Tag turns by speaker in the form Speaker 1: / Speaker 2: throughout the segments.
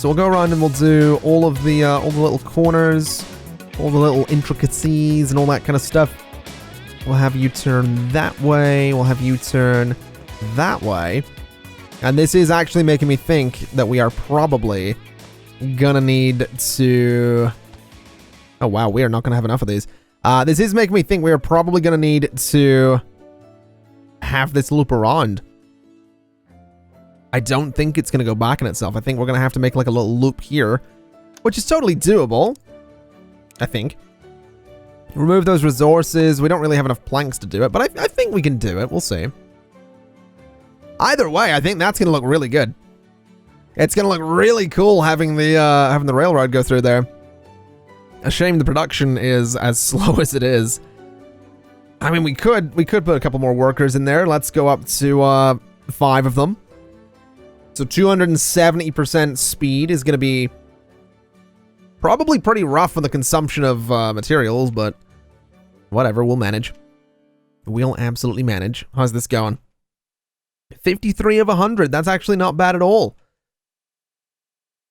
Speaker 1: So we'll go around and we'll do all the little corners, all the little intricacies and all that kind of stuff. We'll have you turn that way. We'll have you turn that way. And this is actually making me think that we are probably gonna need to... Oh, wow, we are not gonna have enough of these. This is making me think we are probably gonna need to have this loop around. I don't think it's gonna go back in itself. I think we're gonna have to make like a little loop here, which is totally doable, I think. Remove those resources. We don't really have enough planks to do it, but I think we can do it. We'll see. Either way, I think that's gonna look really good. It's gonna look really cool having the railroad go through there. A shame the production is as slow as it is. I mean, we could put a couple more workers in there. Let's go up to 5 of them. So 270% speed is gonna be probably pretty rough on the consumption of materials, but whatever, we'll manage. We'll absolutely manage. How's this going? 53 of 100. That's actually not bad at all.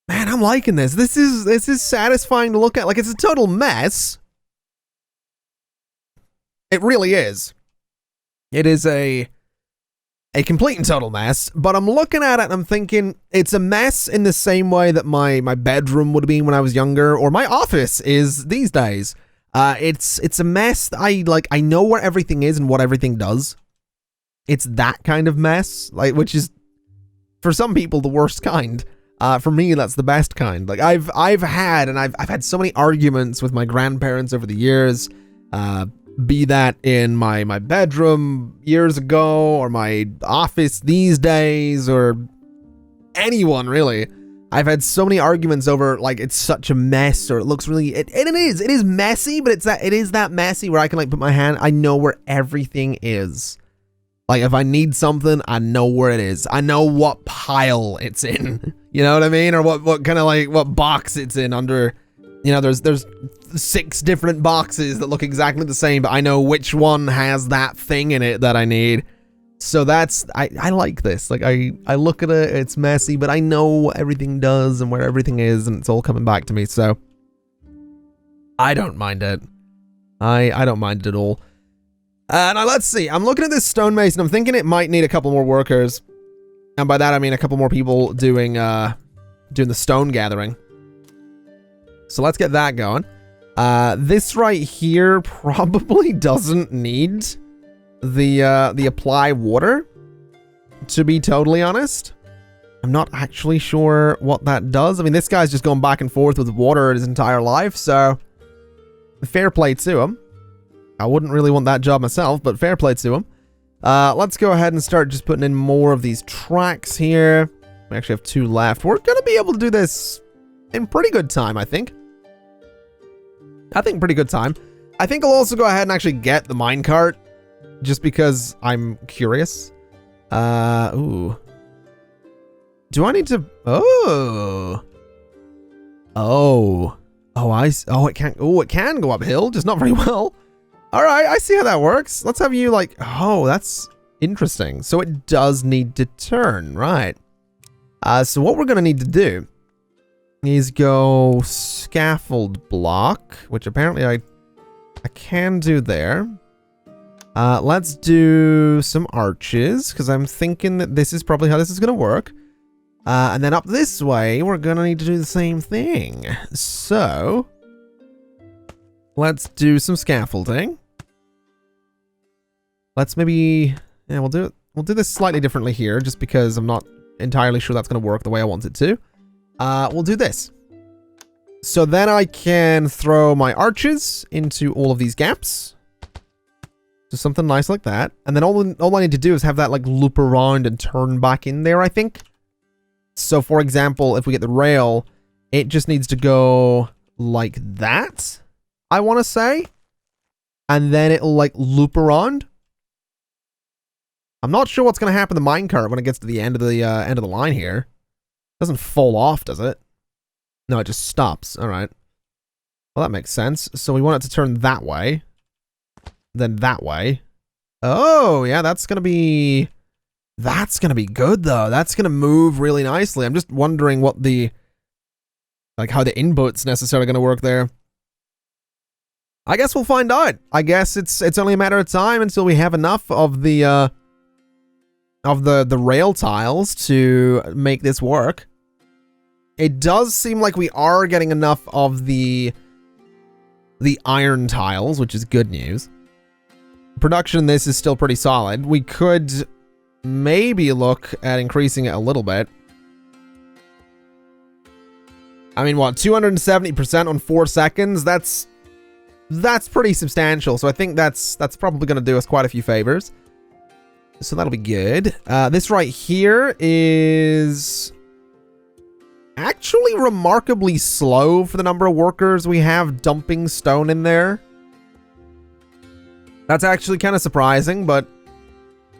Speaker 1: Man, I'm liking this. This is satisfying to look at. Like, it's a total mess. It really is. It is a complete and total mess, but I'm looking at it and I'm thinking it's a mess in the same way that my bedroom would have been when I was younger, or my office is these days. It's a mess that I know where everything is and what everything does. It's that kind of mess, like, which is for some people the worst kind. For me, that's the best kind. Like, I've had so many arguments with my grandparents over the years. Be that in my bedroom years ago, or my office these days, or anyone really. I've had so many arguments over, like, it's such a mess, or it looks really, it is messy, but it is that messy where I can, like, put my hand, I know where everything is. Like, if I need something, I know where it is. I know what pile it's in. You know what I mean? Or what kind of, like, what box it's in under... You know, there's 6 different boxes that look exactly the same, but I know which one has that thing in it that I need. So that's... I like this. Like, I look at it, it's messy, but I know what everything does and where everything is, and it's all coming back to me, so... I don't mind it. I don't mind it at all. Now let's see. I'm looking at this stonemason. I'm thinking it might need a couple more workers. And by that, I mean a couple more people doing the stone gathering. So let's get that going. This right here probably doesn't need the apply water, to be totally honest. I'm not actually sure what that does. I mean, this guy's just going back and forth with water his entire life, so fair play to him. I wouldn't really want that job myself, but fair play to him. Let's go ahead and start just putting in more of these tracks here. We actually have 2 left. We're going to be able to do this in pretty good time, I think. Pretty good time. I think I'll also go ahead and actually get the minecart, just because I'm curious. Ooh. Do I need to... Oh. It can go uphill, just not very well. All right, I see how that works. Let's have you like... Oh, that's interesting. So it does need to turn, right? So what we're going to need to do is go scaffold block, which apparently I can do there. Let's do some arches, because I'm thinking that this is probably how this is going to work. And then up this way, we're going to need to do the same thing. So... let's do some scaffolding. Let's maybe... Yeah, we'll do this slightly differently here, just because I'm not entirely sure that's going to work the way I want it to. We'll do this. So then I can throw my arches into all of these gaps. Just something nice like that. And then all I need to do is have that like loop around and turn back in there, I think. So for example, if we get the rail, it just needs to go like that, I want to say. And then it'll like loop around. I'm not sure what's going to happen to the minecart when it gets to the end of the line here. It doesn't fall off, does it? No, it just stops. All right. Well, that makes sense. So we want it to turn that way. Then that way. Oh, yeah, that's going to be good, though. That's going to move really nicely. I'm just wondering what the like how the input's necessarily going to work there. I guess we'll find out. I guess it's only a matter of time until we have enough of the rail tiles to make this work. It does seem like we are getting enough of the iron tiles, which is good news. Production in this is still pretty solid. We could maybe look at increasing it a little bit. I mean, what, 270% on 4 seconds? That's pretty substantial. So I think that's probably going to do us quite a few favors. So that'll be good. This right here is actually remarkably slow for the number of workers we have dumping stone in there. That's actually kind of surprising, but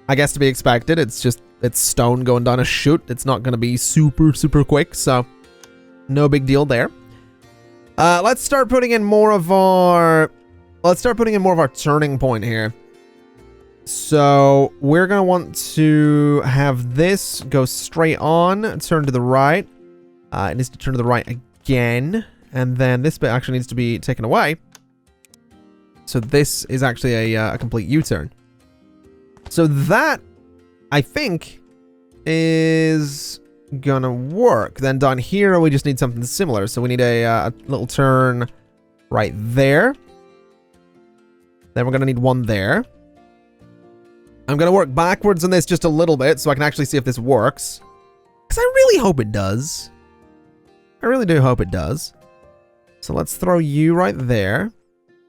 Speaker 1: I guess to be expected. It's stone going down a chute. It's not going to be super, super quick, so no big deal there. Let's start putting in more of our turning point here. So we're going to want to have this go straight on, turn to the right. It needs to turn to the right again. And then this bit actually needs to be taken away. So this is actually a complete U-turn. So that, I think, is gonna work. Then down here, we just need something similar. So we need a little turn right there. Then we're gonna need one there. I'm gonna work backwards on this just a little bit so I can actually see if this works. Because I really hope it does. I really do hope it does. So let's throw you right there.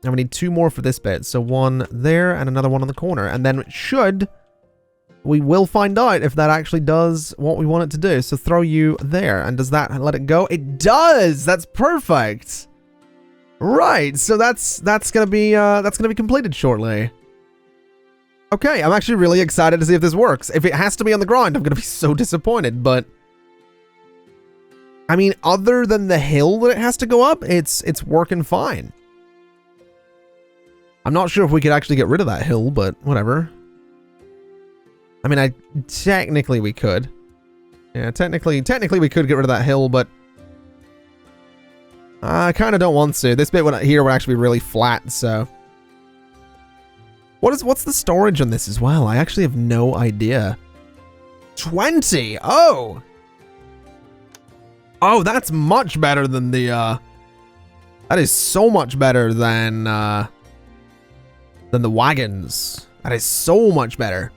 Speaker 1: And we need 2 more for this bit. So 1 there and another one on the corner. And then it should... We will find out if that actually does what we want it to do. So throw you there. And does that let it go? It does! That's perfect! Right, so that's gonna be completed shortly. Okay, I'm actually really excited to see if this works. If it has to be on the ground, I'm gonna be so disappointed, but... I mean, other than the hill that it has to go up, it's working fine. I'm not sure if we could actually get rid of that hill, but whatever. I mean, technically we could. Yeah, technically we could get rid of that hill, but I kind of don't want to. This bit here would actually be really flat, so. What's the storage on this as well? I actually have no idea. 20! Oh! Oh, that's much better than the, that is so much better than the wagons. That is so much better.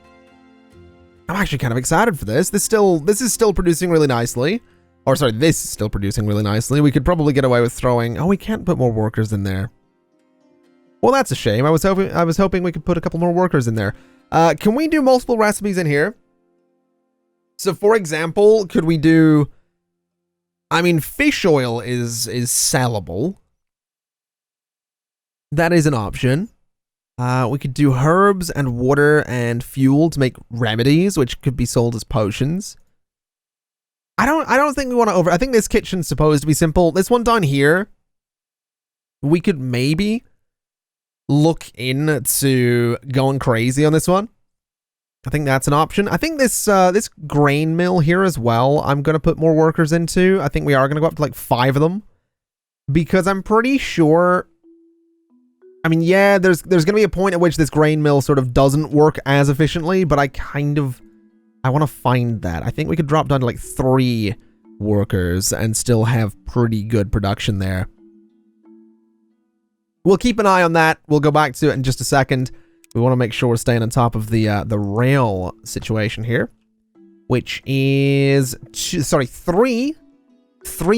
Speaker 1: I'm actually kind of excited for this. This is still producing really nicely. Or sorry, this is still producing really nicely. We could probably get away with throwing... Oh, we can't put more workers in there. Well, that's a shame. I was hoping we could put a couple more workers in there. Can we do multiple recipes in here? So, for example, could we do... I mean, fish oil is sellable. That is an option. We could do herbs and water and fuel to make remedies, which could be sold as potions. I don't think we want to I think this kitchen's supposed to be simple. This one down here, we could maybe look into going crazy on this one. I think that's an option. I think this this grain mill here as well, I'm going to put more workers into. I think we are going to go up to like 5 of them. Because I'm pretty sure... I mean, yeah, there's going to be a point at which this grain mill sort of doesn't work as efficiently, but I want to find that. I think we could drop down to like 3 workers and still have pretty good production there. We'll keep an eye on that. We'll go back to it in just a second. We want to make sure we're staying on top of the rail situation here, which is 3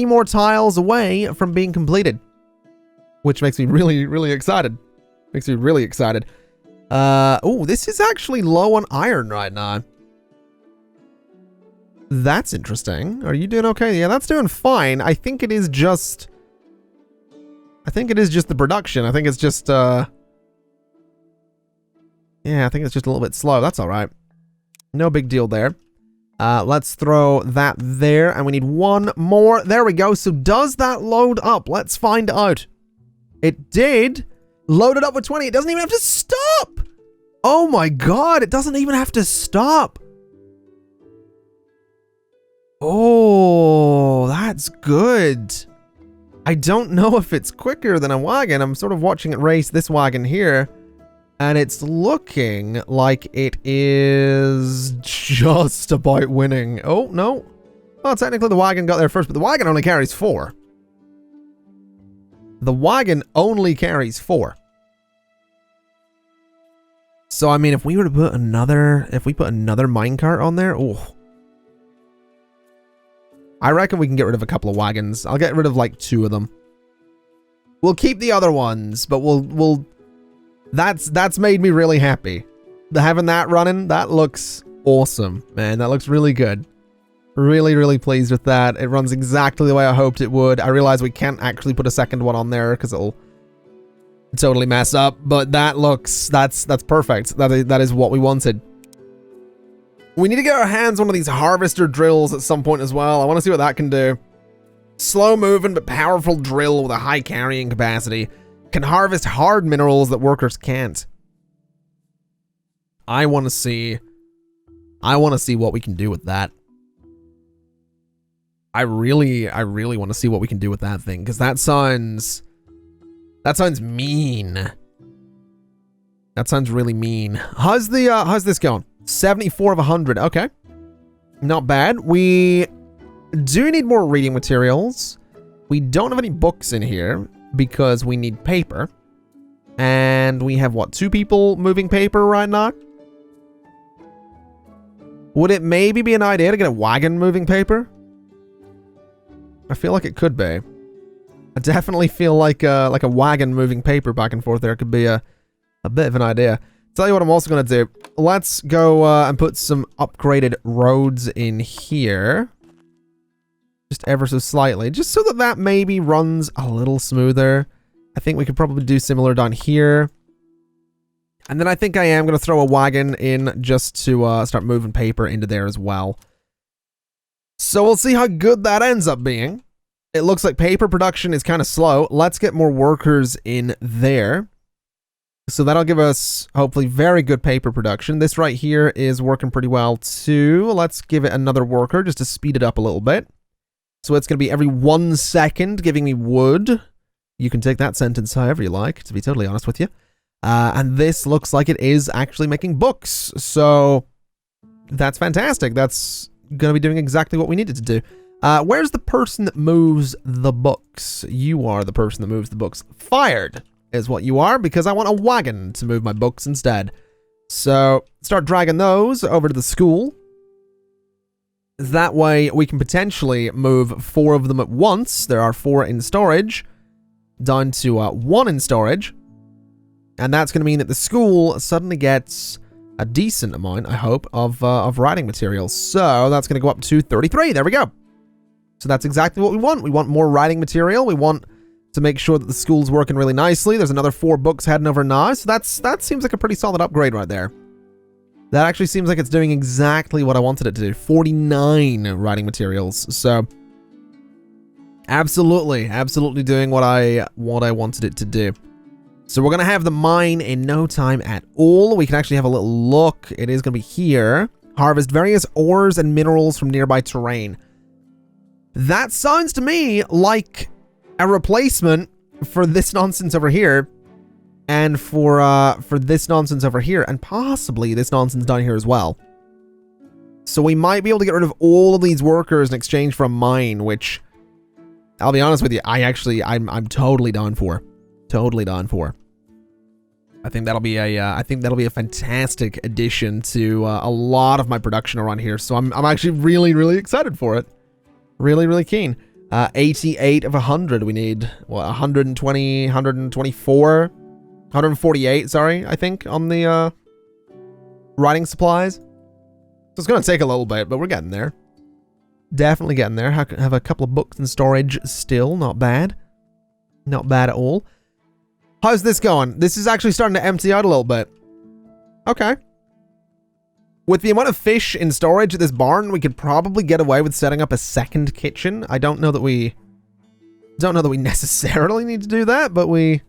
Speaker 1: more tiles away from being completed. Which makes me really, really excited. Makes me really excited. Oh, this is actually low on iron right now. That's interesting. Are you doing okay? Yeah, that's doing fine. I think it is just... the production. I think it's just, yeah, I think it's just a little bit slow. That's alright. No big deal there. Let's throw that there. And we need 1 more. There we go. So does that load up? Let's find out. It did. Load it up with 20. It doesn't even have to stop. Oh my god. It doesn't even have to stop. Oh, that's good. I don't know if it's quicker than a wagon. I'm sort of watching it race this wagon here, and it's looking like it is just about winning. Oh, no. Well, technically the wagon got there first, but the wagon only carries 4. The wagon only carries 4. So, I mean, if we were to put another minecart on there, oh. I reckon we can get rid of a couple of wagons. I'll get rid of like 2 of them. We'll keep the other ones, but that's made me really happy. Having that running, that looks awesome, man. That looks really good. Really, really pleased with that. It runs exactly the way I hoped it would. I realize we can't actually put a second one on there because it'll totally mess up, but that's perfect. That is what we wanted. We need to get our hands on one of these harvester drills at some point as well. I want to see what that can do. Slow moving but powerful drill with a high carrying capacity. Can harvest hard minerals that workers can't. I want to see what we can do with that. I really want to see what we can do with that thing, because that sounds mean. That sounds really mean. How's this going? 74 of 100. Okay. Not bad. We do need more reading materials. We don't have any books in here because we need paper. And we have, what, 2 people moving paper right now? Would it maybe be an idea to get a wagon moving paper? I feel like it could be. I definitely feel like a wagon moving paper back and forth there could be a bit of an idea. Tell you what I'm also going to do. Let's go and put some upgraded roads in here. Just ever so slightly. Just so that maybe runs a little smoother. I think we could probably do similar down here. And then I think I am going to throw a wagon in just to start moving paper into there as well. So we'll see how good that ends up being. It looks like paper production is kind of slow. Let's get more workers in there. So that'll give us, hopefully, very good paper production. This right here is working pretty well, too. Let's give it another worker just to speed it up a little bit. So it's going to be every 1 second giving me wood. You can take that sentence however you like, to be totally honest with you. And this looks like it is actually making books. So that's fantastic. That's going to be doing exactly what we needed to do. Where's the person that moves the books? You are the person that moves the books. Fired is what you are, because I want a wagon to move my books instead. So start dragging those over to the school. That way we can potentially move 4 of them at once. There are 4 in storage, down to 1 in storage. And that's going to mean that the school suddenly gets a decent amount, I hope, of writing materials. So that's going to go up to 33. There we go. So that's exactly what we want. We want more writing material. We want to make sure that the school's working really nicely. There's another 4 books heading over now. So that seems like a pretty solid upgrade right there. That actually seems like it's doing exactly what I wanted it to do. 49 writing materials. So absolutely doing what I wanted it to do. So we're going to have the mine in no time at all. We can actually have a little look. It is going to be here. Harvest various ores and minerals from nearby terrain. That sounds to me like a replacement for this nonsense over here, and for this nonsense over here, and possibly this nonsense down here as well. So we might be able to get rid of all of these workers in exchange for a mine, which, I'll be honest with you, I'm totally down for. Totally down for. I think that'll be a fantastic addition to a lot of my production around here. So I'm actually really excited for it. Really keen. 88 of 100 we need. What, 120, 124, 148, sorry, I think, on the writing supplies. So it's going to take a little bit, but we're getting there. Definitely getting there. Have a couple of books in storage still. Not bad. Not bad at all. How's this going? This is actually starting to empty out a little bit. Okay. With the amount of fish in storage at this barn, we could probably get away with setting up a second kitchen. I don't know that we necessarily need to do that, but we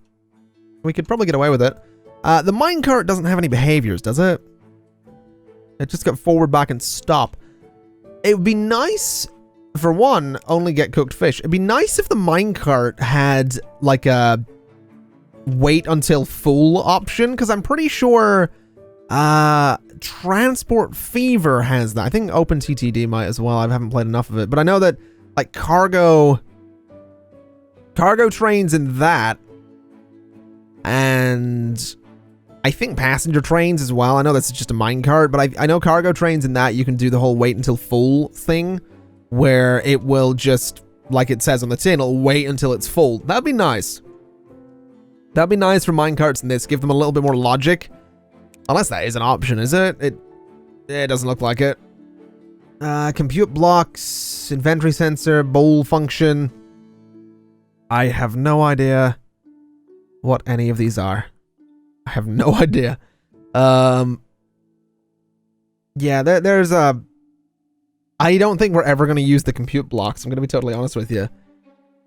Speaker 1: could probably get away with it. The minecart doesn't have any behaviors, does it? It just got forward, back, and stop. It would be nice for one, only get cooked fish. It'd be nice if the minecart had like a wait until full option, because I'm pretty sure Transport Fever has that. I think OpenTTD might as well. I haven't played enough of it, but I know that like cargo trains in that, and I think passenger trains as well. I know that's just a minecart, but I know cargo trains in that you can do the whole wait until full thing, where it will just, like it says on the tin, it'll wait until it's full. That'd be nice. That'd be nice for minecarts in this. Give them a little bit more logic. Unless that is an option, is it? It doesn't look like it. Compute blocks, inventory sensor, bowl function. I have no idea what any of these are. I have no idea. Yeah, there's a... I don't think we're ever going to use the compute blocks. I'm going to be totally honest with you.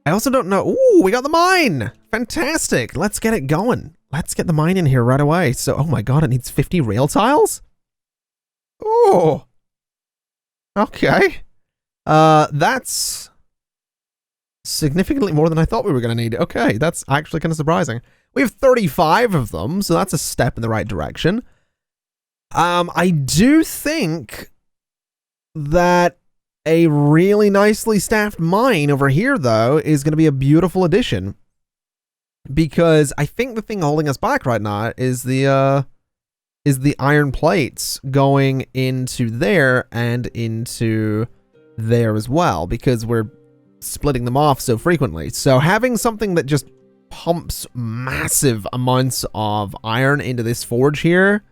Speaker 1: I also don't know... Ooh, we got the mine! Fantastic! Let's get it going. Let's get the mine in here right away. So, oh my god, it needs 50 rail tiles? Oh! Okay. That's significantly more than I thought we were going to need. Okay, that's actually kind of surprising. We have 35 of them, so that's a step in the right direction. I do think that a really nicely staffed mine over here, though, is going to be a beautiful addition. Because I think the thing holding us back right now is the iron plates going into there and into there as well, because we're splitting them off so frequently. So having something that just pumps massive amounts of iron into this forge here,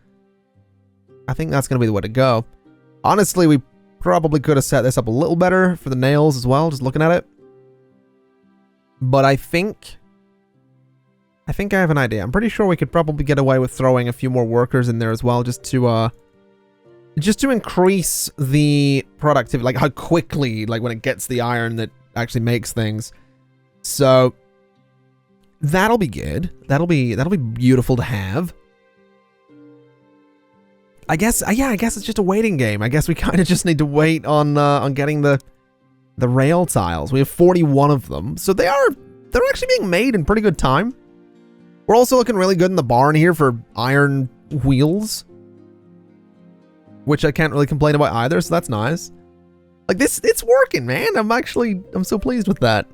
Speaker 1: I think that's going to be the way to go. Honestly, we probably could have set this up a little better for the nails as well, just looking at it. But I think I have an idea. I'm pretty sure we could probably get away with throwing a few more workers in there as well, just to increase the productivity, like how quickly, like when it gets the iron that actually makes things. So that'll be good. That'll be beautiful to have. I guess it's just a waiting game. I guess we kind of just need to wait on getting the rail tiles. We have 41 of them, so they're actually being made in pretty good time. We're also looking really good in the barn here for iron wheels, which I can't really complain about either, so that's nice. Like this, it's working, man. I'm so pleased with that.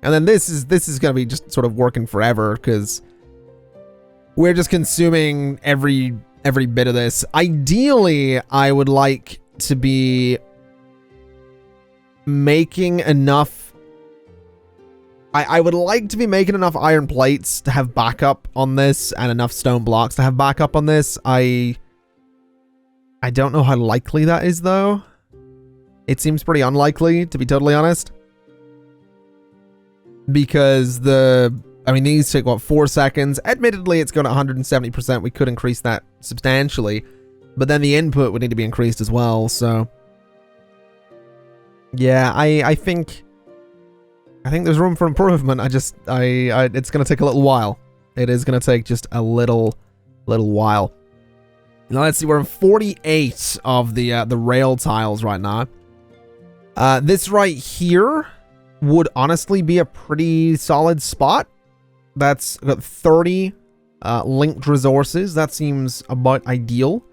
Speaker 1: And then this is gonna be just sort of working forever because we're just consuming every bit of this. Ideally, I would like to be making enough. I would like to be making enough iron plates to have backup on this and enough stone blocks to have backup on this. I don't know how likely that is, though. It seems pretty unlikely, to be totally honest. Because these take, what, 4 seconds? Admittedly, it's going at 170%. We could increase that substantially. But then the input would need to be increased as well, so... Yeah, I think there's room for improvement. it's going to take a little while. It is going to take just a little while. Now, let's see. We're in 48 of the rail tiles right now. This right here would honestly be a pretty solid spot. That's got 30 linked resources. That seems about ideal.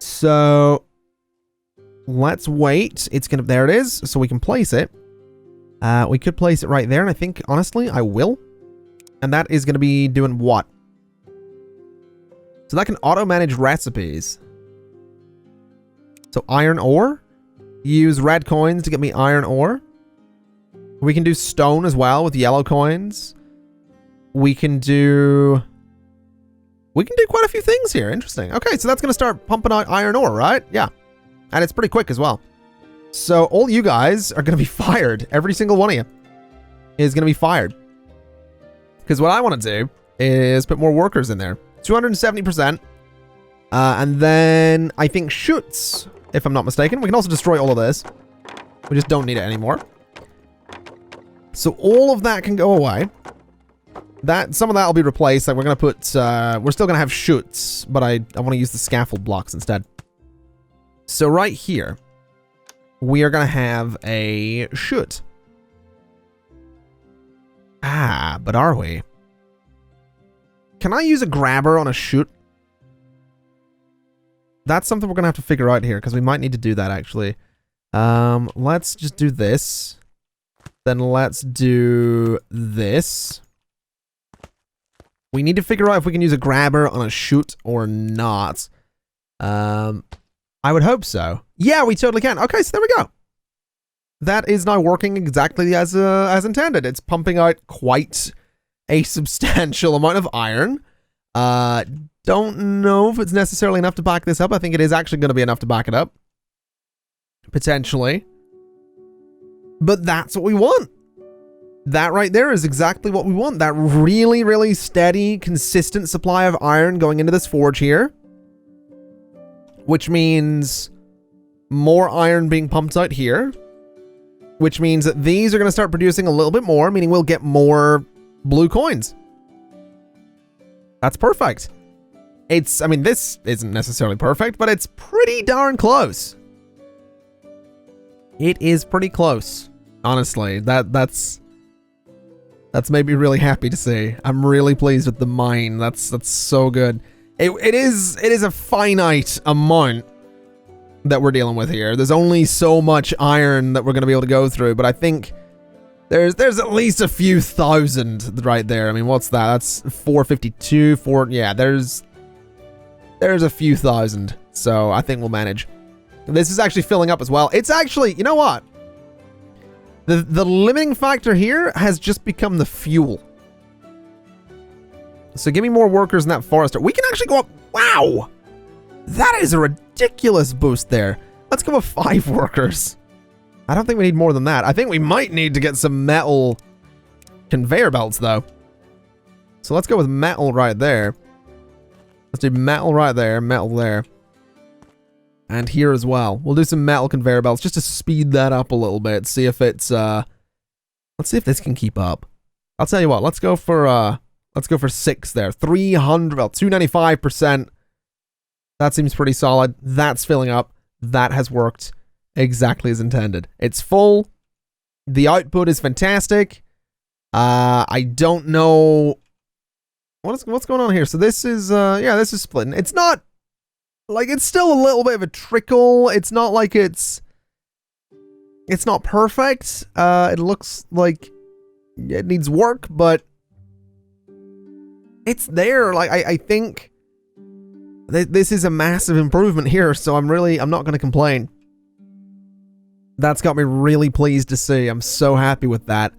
Speaker 1: So let's wait. There it is. So we can place it. We could place it right there, and I think, honestly, I will. And that is going to be doing what? So that can auto-manage recipes. So iron ore. Use red coins to get me iron ore. We can do stone as well with yellow coins. We can do quite a few things here. Interesting. Okay, so that's going to start pumping out iron ore, right? Yeah. And it's pretty quick as well. So all you guys are going to be fired. Every single one of you is going to be fired. Because what I want to do is put more workers in there. 270%. And then I think shoots, if I'm not mistaken. We can also destroy all of this. We just don't need it anymore. So all of that can go away. Some of that will be replaced. Like we're going to put, we're still going to have shoots, but I want to use the scaffold blocks instead. So right here, we are going to have a shoot. Ah, but are we? Can I use a grabber on a shoot? That's something we're going to have to figure out here, because we might need to do that, actually. Let's just do this. Then let's do this. We need to figure out if we can use a grabber on a shoot or not. I would hope so. Yeah, we totally can. Okay, so there we go. That is now working exactly as intended. It's pumping out quite a substantial amount of iron. Don't know if it's necessarily enough to back this up. I think it is actually going to be enough to back it up. Potentially. But that's what we want. That right there is exactly what we want. That really, really steady, consistent supply of iron going into this forge here. Which means more iron being pumped out here. Which means that these are going to start producing a little bit more, meaning we'll get more blue coins. That's perfect. I mean, this isn't necessarily perfect, but it's pretty darn close. It is pretty close. Honestly, that's made me really happy to see. I'm really pleased with the mine. That's so good. It is a finite amount that we're dealing with here. There's only so much iron that we're going to be able to go through, but I think there's at least a few thousand right there. I mean, what's that? That's 452, yeah, there's a few thousand. So I think we'll manage. This is actually filling up as well. It's actually, you know what? The limiting factor here has just become the fuel. So give me more workers in that forester. We can actually go up. Wow. That is a ridiculous boost there. Let's go with 5 workers. I don't think we need more than that. I think we might need to get some metal conveyor belts, though. So let's go with metal right there. Let's do metal right there, metal there. And here as well. We'll do some metal conveyor belts just to speed that up a little bit. See if it's, let's see if this can keep up. I'll tell you what, let's go for 6 there. 300, well, 295%. That seems pretty solid. That's filling up. That has worked exactly as intended. It's full. The output is fantastic. I don't know what's going on here. So this is yeah, this is splitting. It's not like, it's still a little bit of a trickle. It's not like it's not perfect. It looks like it needs work, but it's there. Like I think this is a massive improvement here, so I'm not going to complain. That's got me really pleased to see. I'm so happy with that.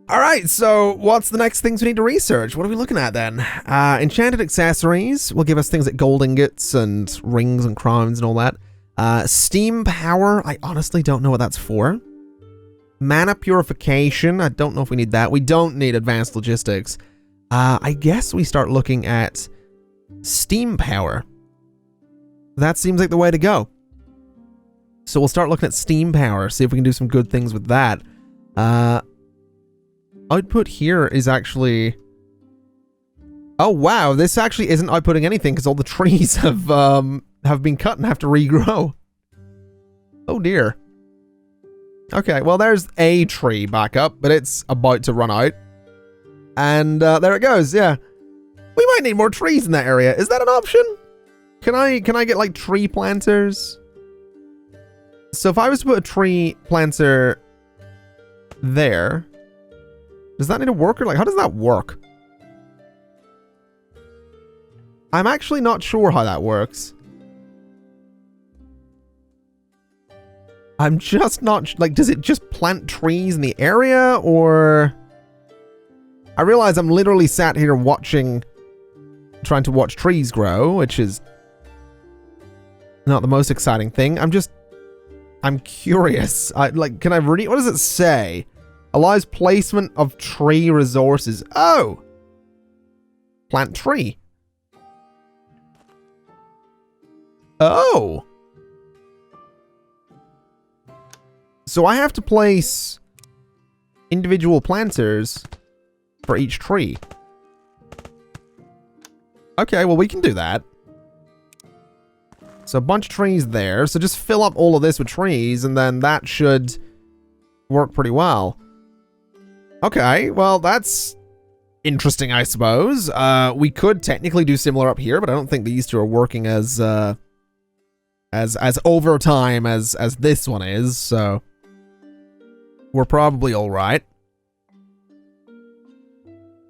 Speaker 1: All right, so what's the next things we need to research? What are we looking at then? Enchanted accessories will give us things like gold ingots and rings and crowns and all that. Steam power, I honestly don't know what that's for. Mana purification, I don't know if we need that. We don't need advanced logistics. I guess we start looking at steam power. That seems like the way to go. So we'll start looking at steam power, see if we can do some good things with that. Output here is actually... Oh wow, this actually isn't outputting anything because all the trees have been cut and have to regrow. Oh dear. Okay, well there's a tree back up, but it's about to run out. And there it goes, yeah. We might need more trees in that area. Is that an option? Can I get like tree planters? So if I was to put a tree planter there, does that need a worker? Like, how does that work? I'm actually not sure how that works. I'm just not, like, does it just plant trees in the area, or... I realize I'm literally sat here trying to watch trees grow, which is not the most exciting thing. I'm curious. Can I read it? What does it say? Allows placement of tree resources. Oh! Plant tree. Oh! So I have to place individual planters for each tree. Okay, well we can do that. So a bunch of trees there. So just fill up all of this with trees, and then that should work pretty well. Okay, well, that's interesting, I suppose. We could technically do similar up here, but I don't think these two are working as over time as this one is, so we're probably all right.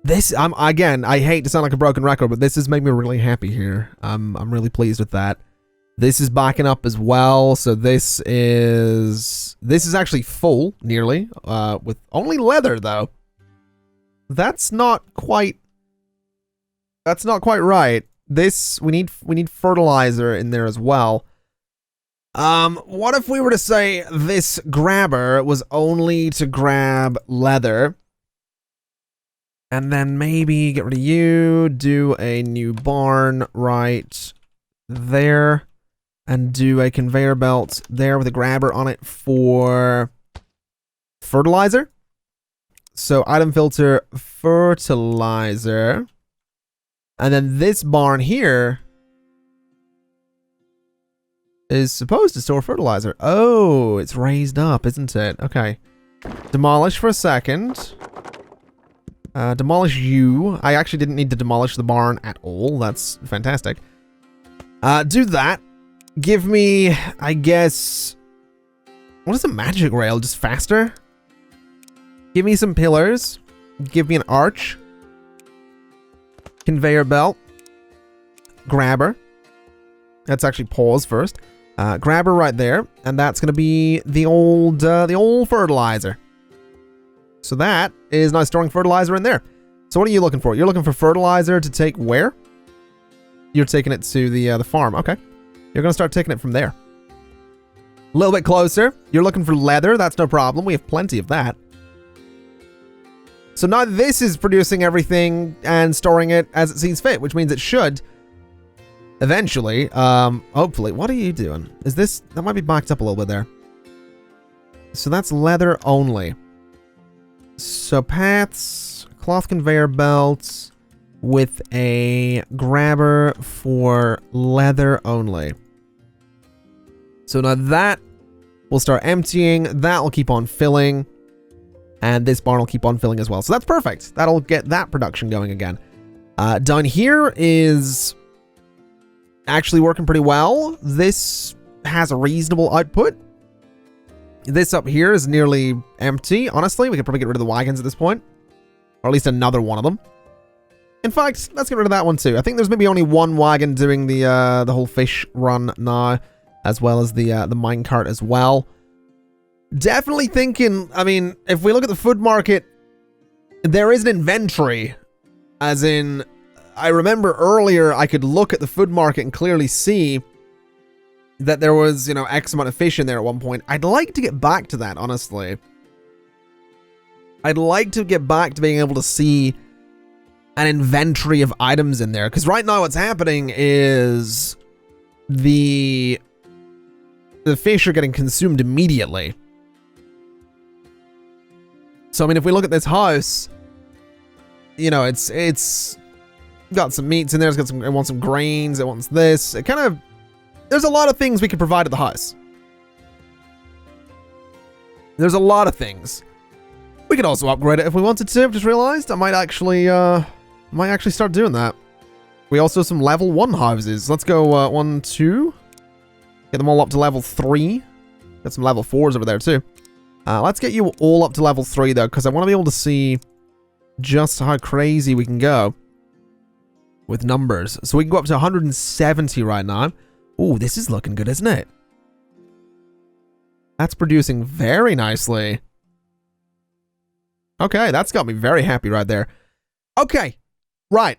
Speaker 1: This, again, I hate to sound like a broken record, but this has made me really happy here. I'm really pleased with that. This is backing up as well, so this is actually full, nearly, with only leather, though. That's not quite right. This, we need fertilizer in there as well. What if we were to say this grabber was only to grab leather? And then maybe get rid of you, do a new barn right there, and do a conveyor belt there with a grabber on it for fertilizer. So item filter, fertilizer. And then this barn here is supposed to store fertilizer. Oh, it's raised up, isn't it? Okay. Demolish for a second. Demolish you. I actually didn't need to demolish the barn at all. That's fantastic. Do that. Give me, I guess... What is a magic rail? Just faster? Give me some pillars. Give me an arch. Conveyor belt. Grabber. Let's actually pause first. Grabber right there. And that's going to be the old fertilizer. So that is now storing fertilizer in there. So what are you looking for? You're looking for fertilizer to take where? You're taking it to the farm. Okay. You're going to start taking it from there. A little bit closer. You're looking for leather. That's no problem. We have plenty of that. So now this is producing everything and storing it as it sees fit, which means it should eventually, hopefully. What are you doing? Is this... That might be backed up a little bit there. So that's leather only. So paths, cloth conveyor belts with a grabber for leather only. So now that will start emptying. That will keep on filling. And this barn will keep on filling as well. So that's perfect. That'll get that production going again. Down here is actually working pretty well. This has a reasonable output. This up here is nearly empty. Honestly, we could probably get rid of the wagons at this point. Or at least another one of them. In fact, let's get rid of that one too. I think there's maybe only one wagon doing the whole fish run now, as well as the minecart as well. Definitely thinking, I mean, if we look at the food market, there is an inventory. As in, I remember earlier I could look at the food market and clearly see that there was, you know, X amount of fish in there at one point. I'd like to get back to that, honestly. I'd like to get back to being able to see an inventory of items in there. Because right now what's happening is the fish are getting consumed immediately. So, I mean, if we look at this house, you know, it's got some meats in there. It's got some, it wants some grains. It wants this. It kind of, there's a lot of things we could provide at the house. There's a lot of things. We could also upgrade it if we wanted to. I've just realized I might actually start doing that. We also have some level 1 houses. Let's go 1, 2. Get them all up to level 3. Got some level 4s over there too. Let's get you all up to level 3 though, because I want to be able to see just how crazy we can go with numbers. So we can go up to 170 right now. Ooh, this is looking good, isn't it? That's producing very nicely. Okay, that's got me very happy right there. Okay, right.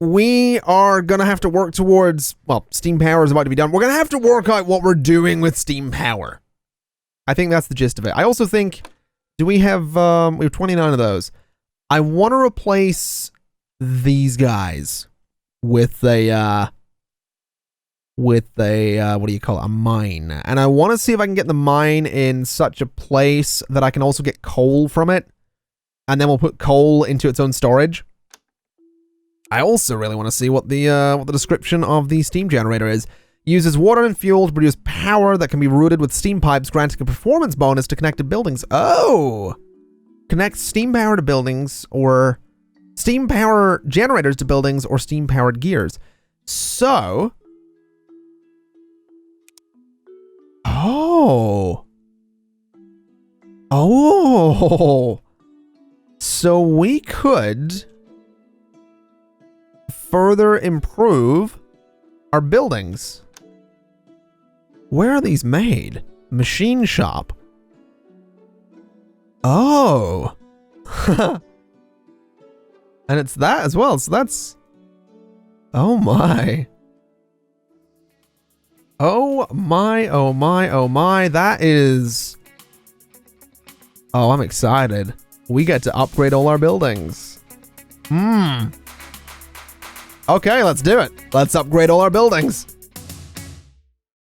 Speaker 1: We are going to have to work towards, well, steam power is about to be done. We're going to have to work out what we're doing with steam power. I think that's the gist of it. I also think, do we have 29 of those. I want to replace these guys with a, what do you call it? A mine. And I want to see if I can get the mine in such a place that I can also get coal from it. And then we'll put coal into its own storage. I also really want to see what the description of the steam generator is. Uses water and fuel to produce power that can be routed with steam pipes, granting a performance bonus to connected buildings. Oh! Connects steam power to buildings, or steam power generators to buildings, or steam powered gears. So... Oh! Oh! So we could further improve our buildings. Where are these made? Machine shop. Oh. And it's that as well, so that's... Oh my. Oh my, oh my, oh my. That is... Oh, I'm excited. We get to upgrade all our buildings. Okay, let's do it. Let's upgrade all our buildings.